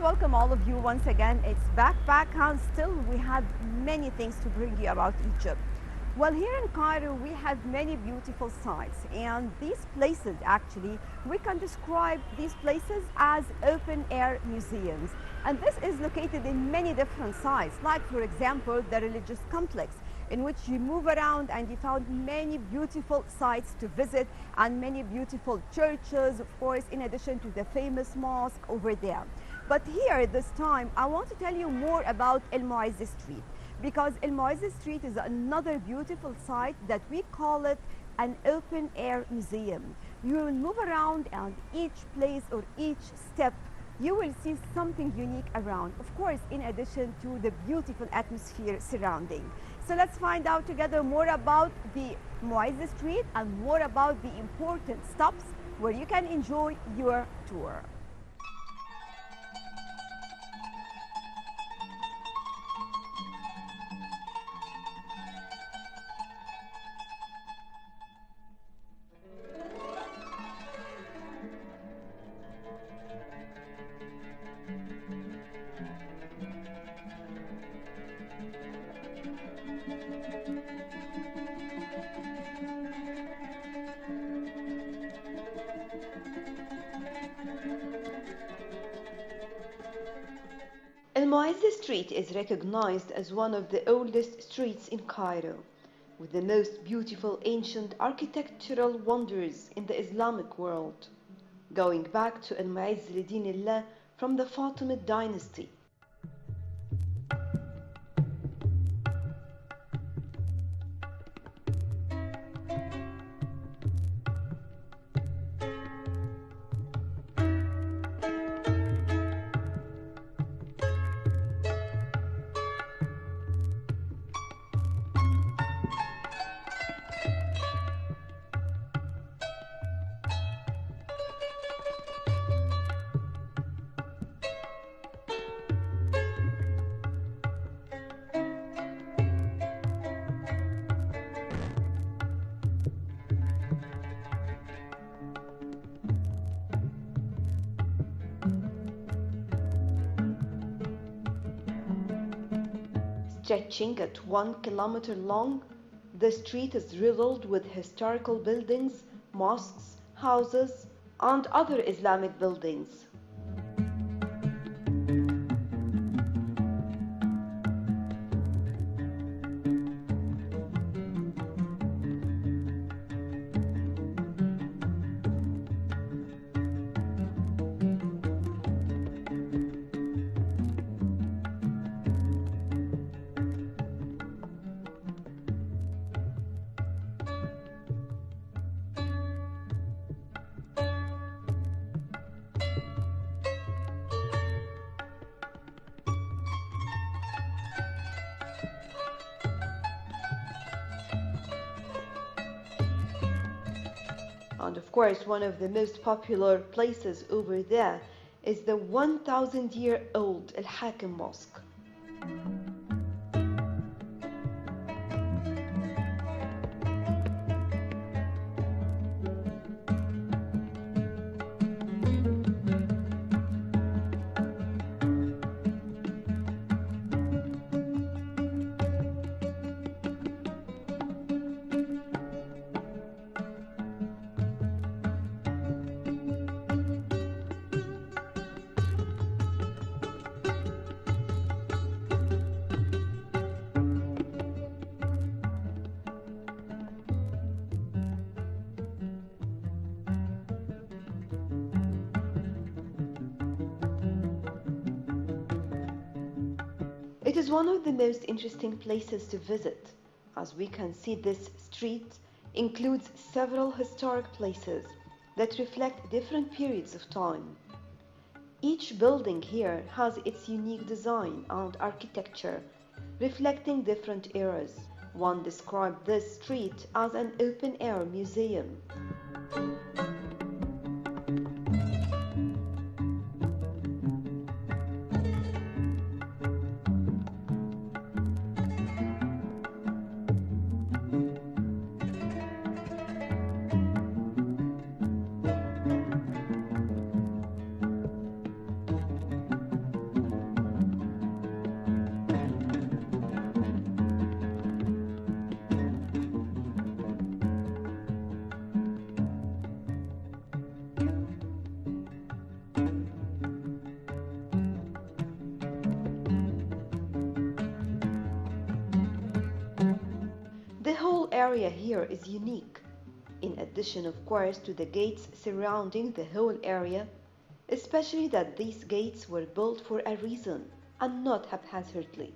welcome all of you once again. It's Backpack Hunt. Still, we have many things to bring you about Egypt. Well, here in Cairo, we have many beautiful sites, and these places actually, we can describe these places as open air museums. And this is located in many different sites, like, for example, the religious complex, in which you move around and you found many beautiful sites to visit and many beautiful churches, of course, in addition to the famous mosque over there. But here, this time, I want to tell you more about El Mu'izz Street, because El Mu'izz Street is another beautiful site that we call it an open air museum. You will move around, and each place or each step you will see something unique around, of course, in addition to the beautiful atmosphere surrounding. So let's find out together more about the Mu'izz Street and more about the important stops where you can enjoy your tour. El Mu'izz Street is recognized as one of the oldest streets in Cairo, with the most beautiful ancient architectural wonders in the Islamic world, going back to Al Mu'izz Lidinillah from the Fatimid dynasty. Stretching at 1 kilometer long, the street is riddled with historical buildings, mosques, houses, and other Islamic buildings. And of course, one of the most popular places over there is the 1,000-year-old Al Hakim Mosque. It is one of the most interesting places to visit, as we can see this street includes several historic places that reflect different periods of time. Each building here has its unique design and architecture, reflecting different eras. One described this street as an open-air museum. area here is unique, in addition, of course, to the gates surrounding the whole area, especially that these gates were built for a reason and not haphazardly.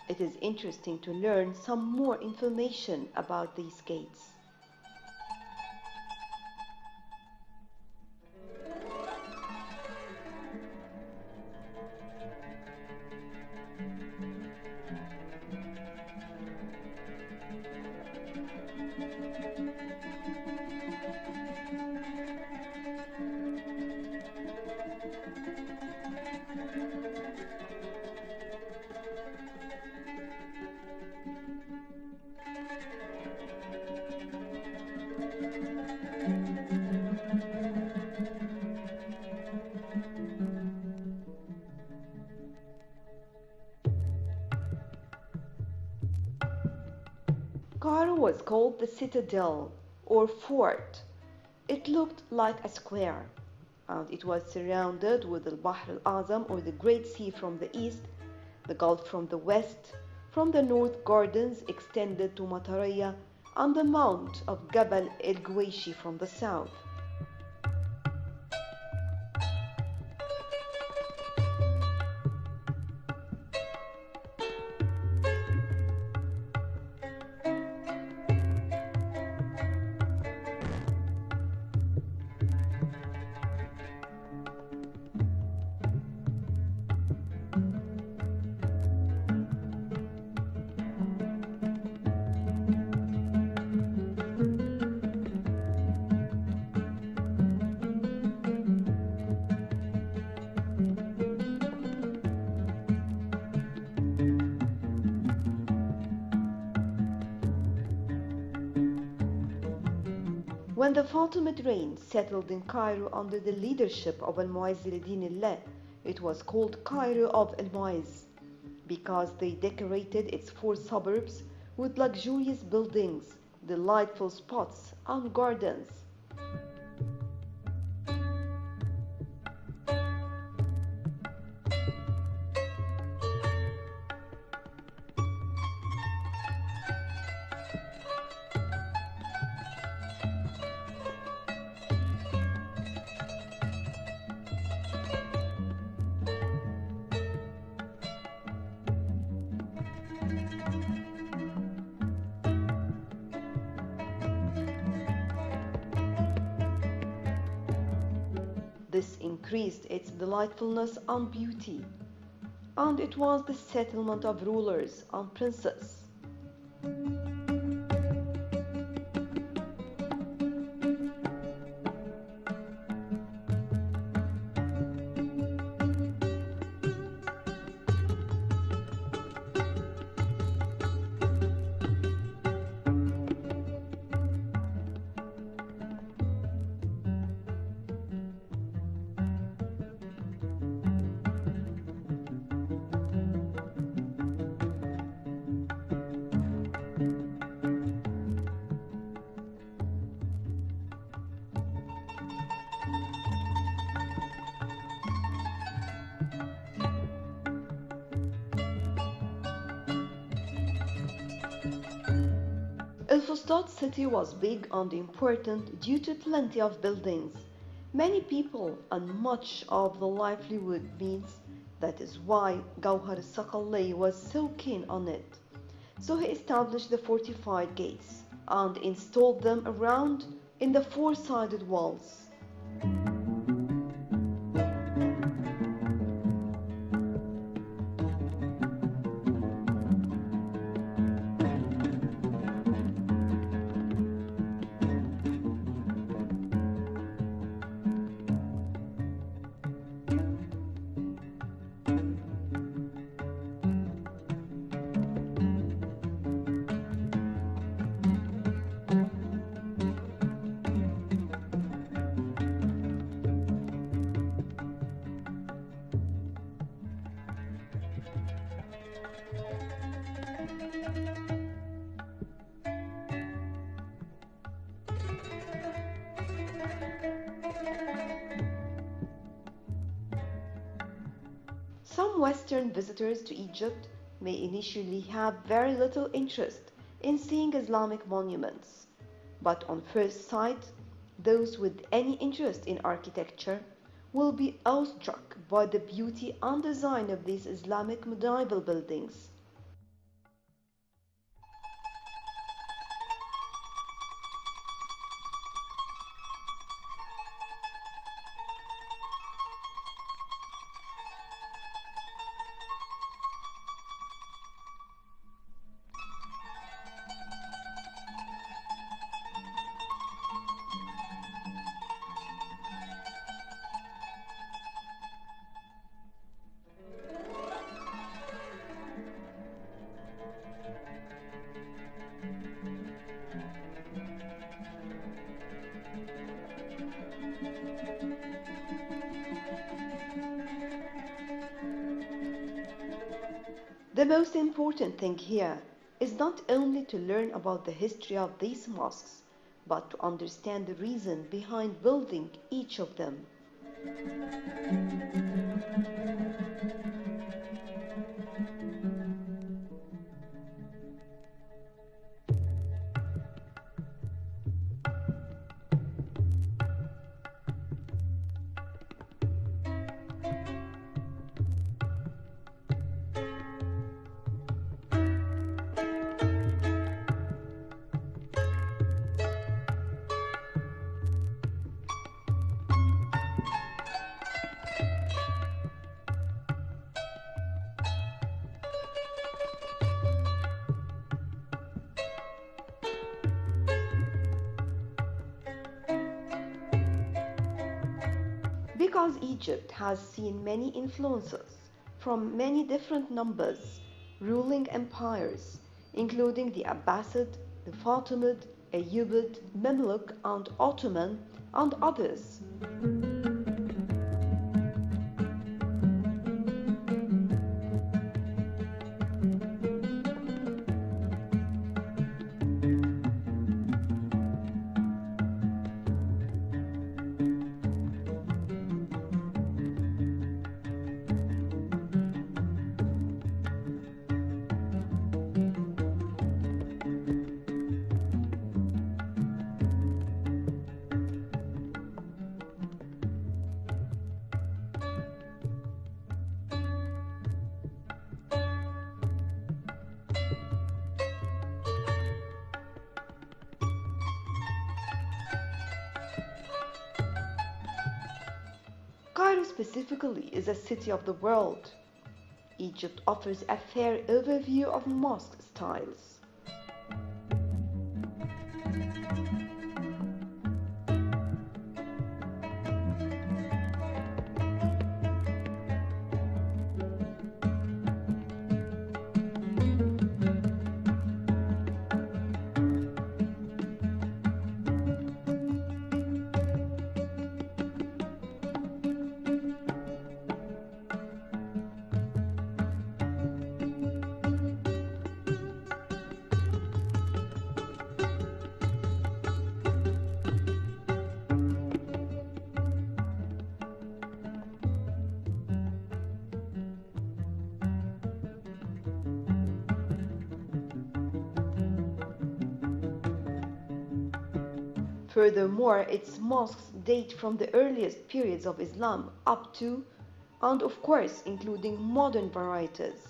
It is interesting to learn some more information about these gates. Cairo was called the citadel or fort. It looked like a square, and it was surrounded with the Bahr al-Azam or the Great Sea from the east, the Gulf from the west, from the north gardens extended to Matariyah, and the mount of Jabal el-Guwayshi from the south. When the Fatimid reign settled in Cairo under the leadership of Al-Mu'izz al-Din Allah, it was called Cairo of Al-Mu'izz because they decorated its four suburbs with luxurious buildings, delightful spots, and gardens. This increased its delightfulness and beauty, and it was the settlement of rulers and princes. El-Fustat city was big and important due to plenty of buildings, many people, and much of the livelihood means. That is why Jawhar al-Saqali was so keen on it. So he established the fortified gates and installed them around in the four-sided walls. Some Western visitors to Egypt may initially have very little interest in seeing Islamic monuments, but on first sight, those with any interest in architecture will be awestruck by the beauty and design of these Islamic medieval buildings. The most important thing here is not only to learn about the history of these mosques, but to understand the reason behind building each of them. Because Egypt has seen many influences from many different numbers, ruling empires, including the Abbasid, the Fatimid, Ayyubid, Mamluk, and Ottoman, and others. Cairo specifically is a city of the world. Egypt offers a fair overview of mosque styles. Furthermore, its mosques date from the earliest periods of Islam up to, and of course, including modern varieties.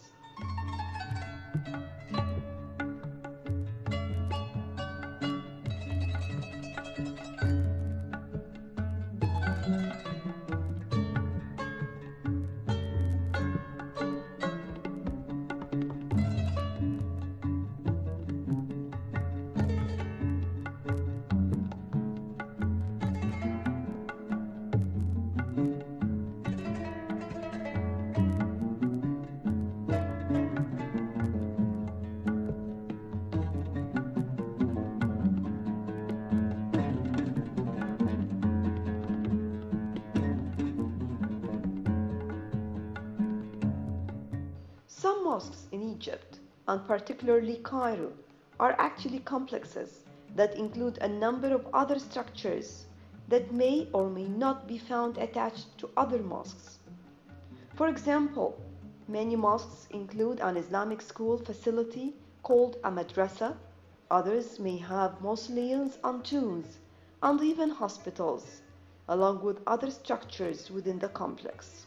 Some mosques in Egypt, and particularly Cairo, are actually complexes that include a number of other structures that may or may not be found attached to other mosques. For example, Many mosques include an Islamic school facility called a madrasa. Others may have mausoleums and tombs, and even hospitals, along with other structures within the complex.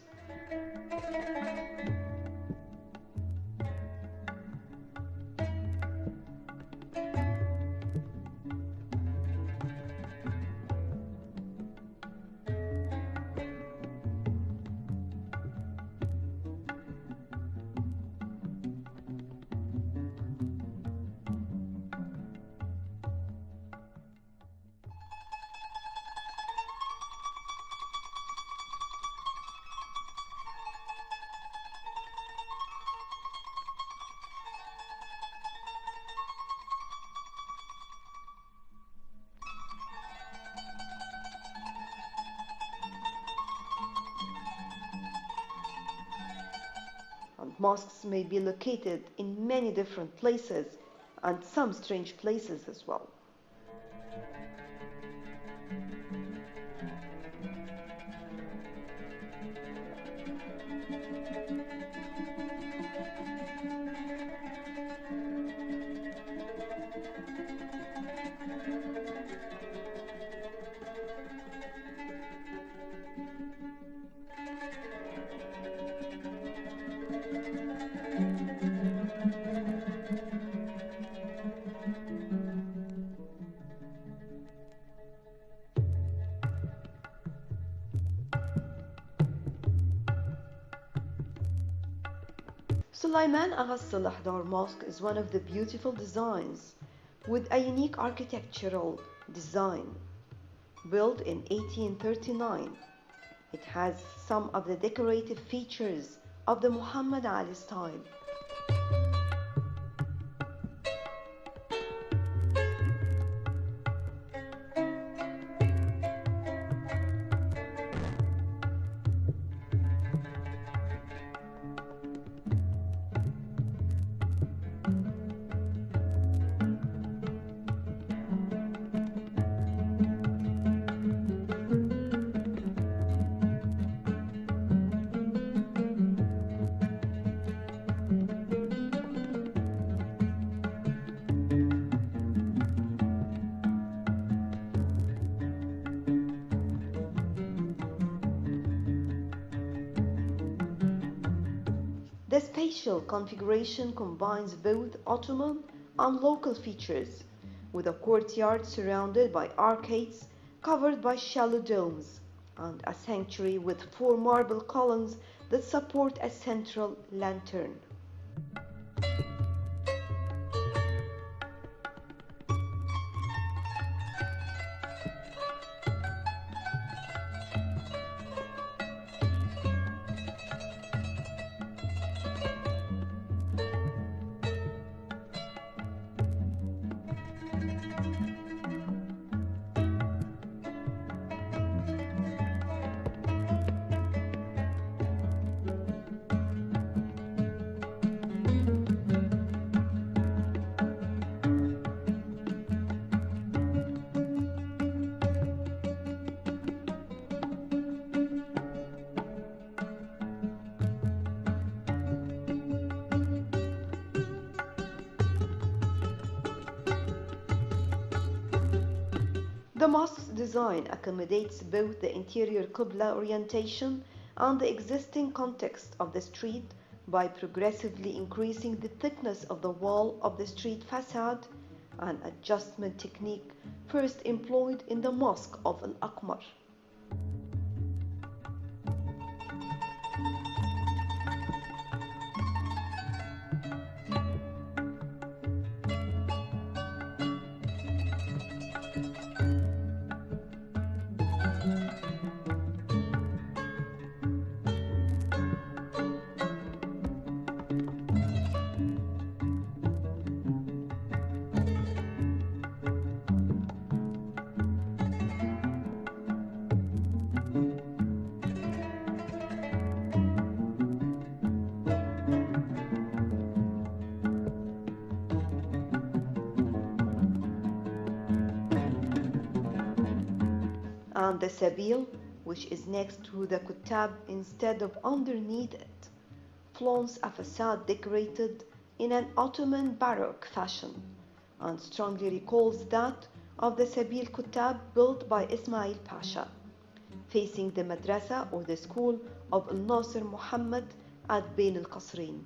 And mosques may be located in many different places and some strange places as well. Sulaiman Agha Salahdar Mosque is one of the beautiful designs with a unique architectural design. Built in 1839, it has some of the decorative features of the Muhammad Ali style. The spatial configuration combines both Ottoman and local features, with a courtyard surrounded by arcades covered by shallow domes, and a sanctuary with 4 marble columns that support a central lantern. The mosque's design accommodates both the interior Qibla orientation and the existing context of the street by progressively increasing the thickness of the wall of the street facade, an adjustment technique first employed in the Mosque of Al-Aqmar. And the Sabil, which is next to the Kutab instead of underneath it, flaunts a facade decorated in an Ottoman Baroque fashion and strongly recalls that of the Sabil Kutab built by Ismail Pasha, facing the madrasa or the school of Al-Nasir Muhammad at Bain al-Qasrain.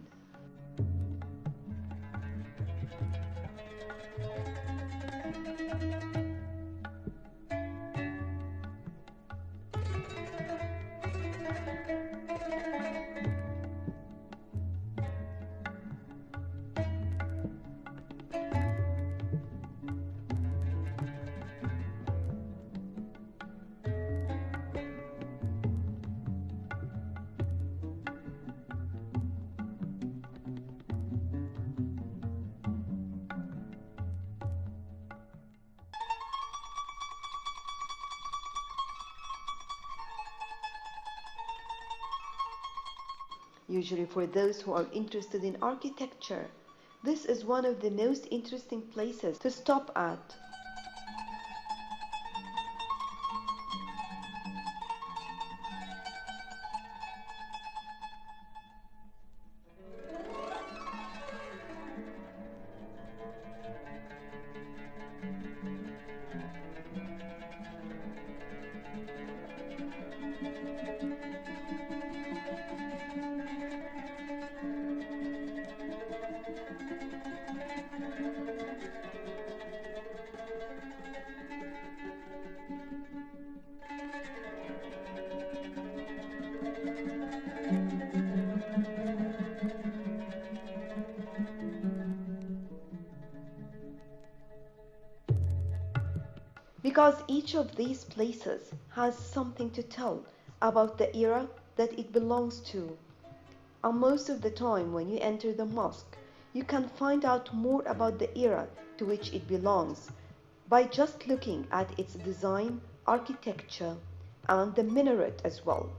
Usually for those who are interested in architecture, this is one of the most interesting places to stop at. Because each of these places has something to tell about the era that it belongs to. And most of the time when you enter the mosque, you can find out more about the era to which it belongs by just looking at its design, architecture, and the minaret as well.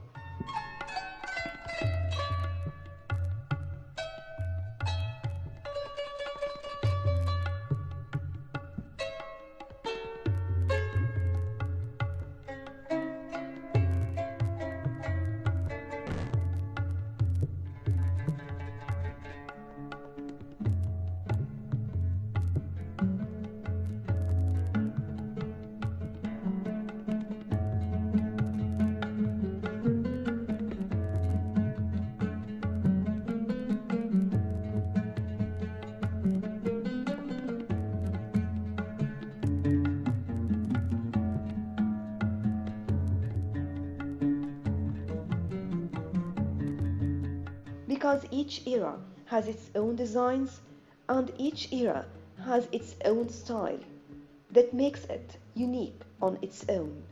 Because each era has its own designs and each era has its own style that makes it unique on its own.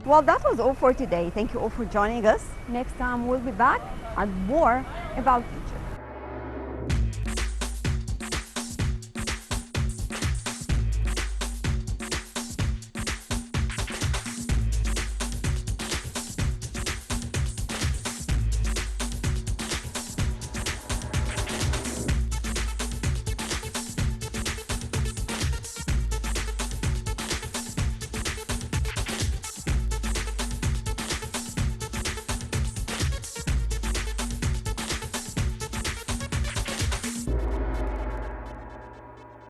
Well, that was all for today. Thank you all for joining us. Next time we'll be back and more about